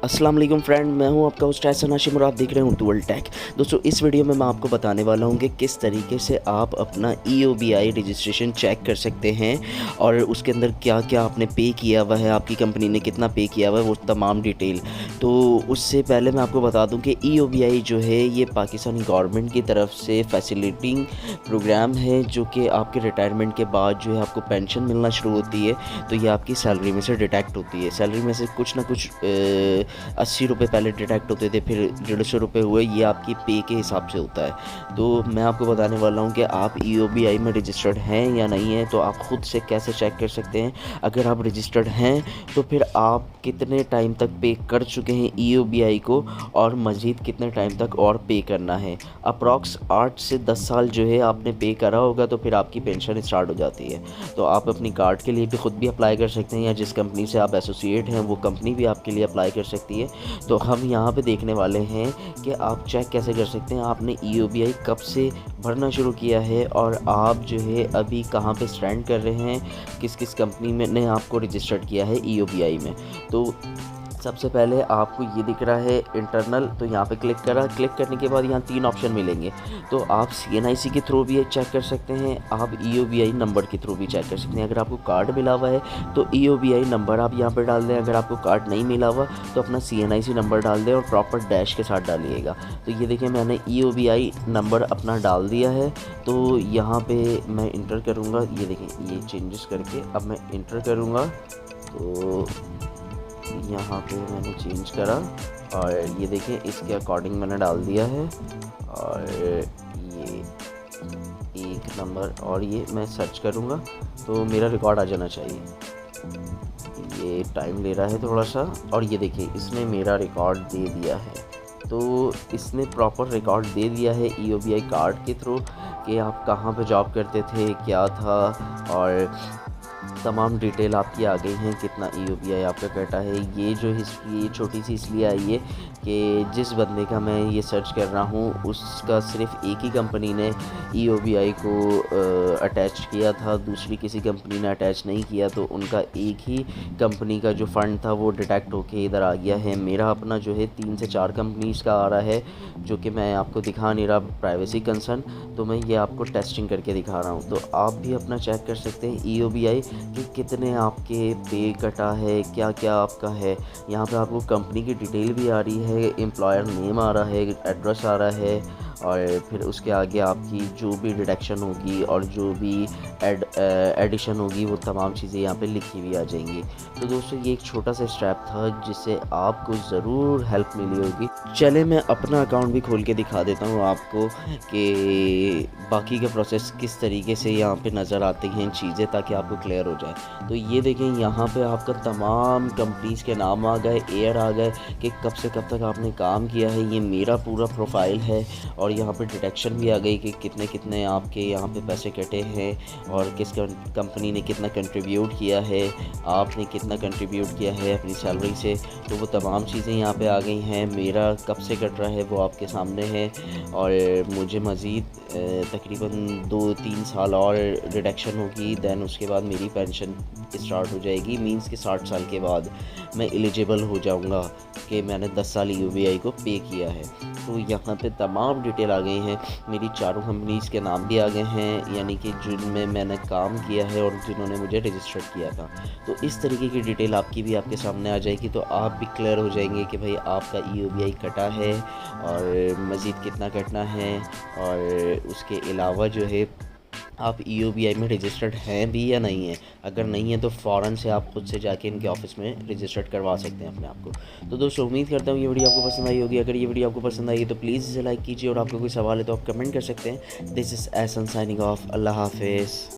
अस्सलाम वालेकुम फ्रेंड, मैं हूं आपका होस्ट एहसन हाशिम और आप देख रहे हैं उर्दू वर्ल्ड टेक। दोस्तों, इस वीडियो में मैं आपको बताने वाला हूं कि किस तरीके से आप अपना EOBI रजिस्ट्रेशन चेक कर सकते हैं और उसके अंदर क्या क्या आपने पे किया हुआ है, आपकी कंपनी ने कितना पे किया हुआ है, वो तमाम डिटेल। तो उससे पहले मैं आपको बता दूं कि EOBI जो है ये पाकिस्तानी गवर्नमेंट की तरफ से फैसिलिटिंग प्रोग्राम है, जो कि आपके रिटायरमेंट के बाद जो है आपको पेंशन मिलना शुरू होती है, तो ये आपकी सैलरी में से डिटेक्ट होती है। सैलरी में से कुछ ना कुछ 80 रुपये पहले डिटेक्ट होते थे, फिर 150 रुपये हुए, ये आपकी पे के हिसाब से होता है। तो मैं आपको बताने वाला हूँ कि आप EOBI में रजिस्टर्ड हैं या नहीं हैं, तो आप ख़ुद से कैसे चेक कर सकते हैं। अगर आप रजिस्टर्ड हैं तो फिर आप कितने टाइम तक पे कर चुके हैं EOBI को और मज़ीद कितने टाइम तक और पे करना है। अप्रॉक्स 8 से 10 साल जो है आपने पे करा होगा तो फिर आपकी पेंशन स्टार्ट हो जाती है। तो आप अपनी कार्ड के लिए भी ख़ुद भी अप्लाई कर सकते हैं, या जिस कंपनी से आप एसोसिएट हैं वो कंपनी भी आपके लिए अप्लाई कर सकती है। तो हम यहाँ पे देखने वाले हैं कि आप चेक कैसे कर सकते हैं आपने EOBI कब से भरना शुरू किया है और आप जो है अभी कहाँ पे स्टैंड कर रहे हैं, किस किस कंपनी में ने आपको रजिस्टर्ड किया है EOBI में। तो सबसे पहले आपको ये दिख रहा है इंटरनल, तो यहाँ पे क्लिक करा। क्लिक करने के बाद यहाँ 3 ऑप्शन मिलेंगे। तो आप CNIC के थ्रू भी चेक कर सकते हैं, आप EOBI नंबर के थ्रू भी चेक कर सकते हैं। अगर आपको कार्ड मिला हुआ है तो EOBI नंबर आप यहाँ पे डाल दें, अगर आपको कार्ड नहीं मिला हुआ तो अपना CNIC नंबर डाल दें और प्रॉपर डैश के साथ डालिएगा। तो ये देखिए मैंने EOBI नंबर अपना डाल दिया है। तो यहाँ पर मैं इंटर करूँगा, ये देखें ये चेंजेस करके अब मैं इंटर करूँगा। तो यहाँ पे मैंने चेंज करा और ये देखें इसके अकॉर्डिंग मैंने डाल दिया है। और ये एक नंबर और ये मैं सर्च करूँगा तो मेरा रिकॉर्ड आ जाना चाहिए। ये टाइम ले रहा है थोड़ा सा, और ये देखिए इसने मेरा रिकॉर्ड दे दिया है। तो इसने प्रॉपर रिकॉर्ड दे दिया है EOBI कार्ड के थ्रू कि आप कहाँ पे जॉब करते थे, क्या था, और तमाम डिटेल आपकी आ गई हैं, कितना EOBI आपका कटा है। ये जो हिस्ट्री छोटी सी इसलिए आई है कि जिस बंदे का मैं ये सर्च कर रहा हूँ उसका सिर्फ एक ही कंपनी ने EOBI को अटैच किया था, दूसरी किसी कंपनी ने अटैच नहीं किया। तो उनका एक ही कंपनी का जो फ़ंड था वो डिटेक्ट होके इधर आ गया है। मेरा अपना जो है 3 से 4 कंपनीज़ का आ रहा है, जो कि मैं आपको दिखा नहीं रहा, प्राइवेसी कंसर्न। तो मैं ये आपको टेस्टिंग करके दिखा रहा हूँ। तो आप भी अपना चेक कर सकते हैं EOBI कि कितने आपके पे कटा है, क्या क्या आपका है। यहाँ पे आपको कंपनी की डिटेल भी आ रही है, एम्प्लॉयर नेम आ रहा है, एड्रेस आ रहा है, और फिर उसके आगे आपकी जो भी डिडक्शन होगी और जो भी एडिशन होगी वो तमाम चीज़ें यहाँ पे लिखी हुई आ जाएंगी। तो दोस्तों ये एक छोटा सा स्टेप था जिससे आपको ज़रूर हेल्प मिली होगी। चले मैं अपना अकाउंट भी खोल के दिखा देता हूँ आपको कि बाकी का प्रोसेस किस तरीके से यहाँ पे नज़र आती हैं चीज़ें, ताकि आपको क्लियर हो जाए। तो ये देखें यहाँ पे आपका तमाम कंपनीज़ के नाम आ गए, ईयर आ गए कि कब से कब तक आपने काम किया है। ये मेरा पूरा प्रोफाइल है और यहाँ पे डिटेक्शन भी आ गई कि कितने कितने आपके यहाँ पे पैसे कटे हैं और किस कंपनी ने कितना कंट्रीब्यूट किया है, आपने कितना कंट्रीब्यूट किया है अपनी सैलरी से। तो वो तमाम चीज़ें यहाँ पे आ गई हैं। मेरा कब से कट रहा है वो आपके सामने है, और मुझे मज़ीद तकरीबन 2-3 साल और डिडक्शन होगी, दैन उसके बाद मेरी पेंशन स्टार्ट हो जाएगी। मींस कि 60 साल के बाद मैं एलिजिबल हो जाऊंगा कि मैंने 10 साल EOBI को पे किया है। तो यहाँ पे तमाम डिटेल आ गई हैं, मेरी चारों कंपनीज़ के नाम भी आ गए हैं, यानी कि जिनमें मैंने काम किया है और जिन्होंने मुझे रजिस्टर्ड किया था। तो इस तरीके की डिटेल आपकी भी आपके सामने आ जाएगी, तो आप भी क्लियर हो जाएंगे कि भाई आपका EOBI कटा है और मज़ीद कितना कटना है। और उसके अलावा जो है आप EOBI में रजिस्टर्ड हैं भी या नहीं हैं। अगर नहीं है तो फ़ौरन से आप खुद से जाके इनके ऑफिस में रजिस्टर्ड करवा सकते हैं अपने आप को। तो दोस्तों उम्मीद करता हूँ ये वीडियो आपको पसंद आई होगी। अगर ये वीडियो आपको पसंद आई तो प्लीज़ इसे लाइक कीजिए, और आपको कोई सवाल है तो आप कमेंट कर सकते हैं। This is Ehsan signing off. अल्लाह हाफिज़।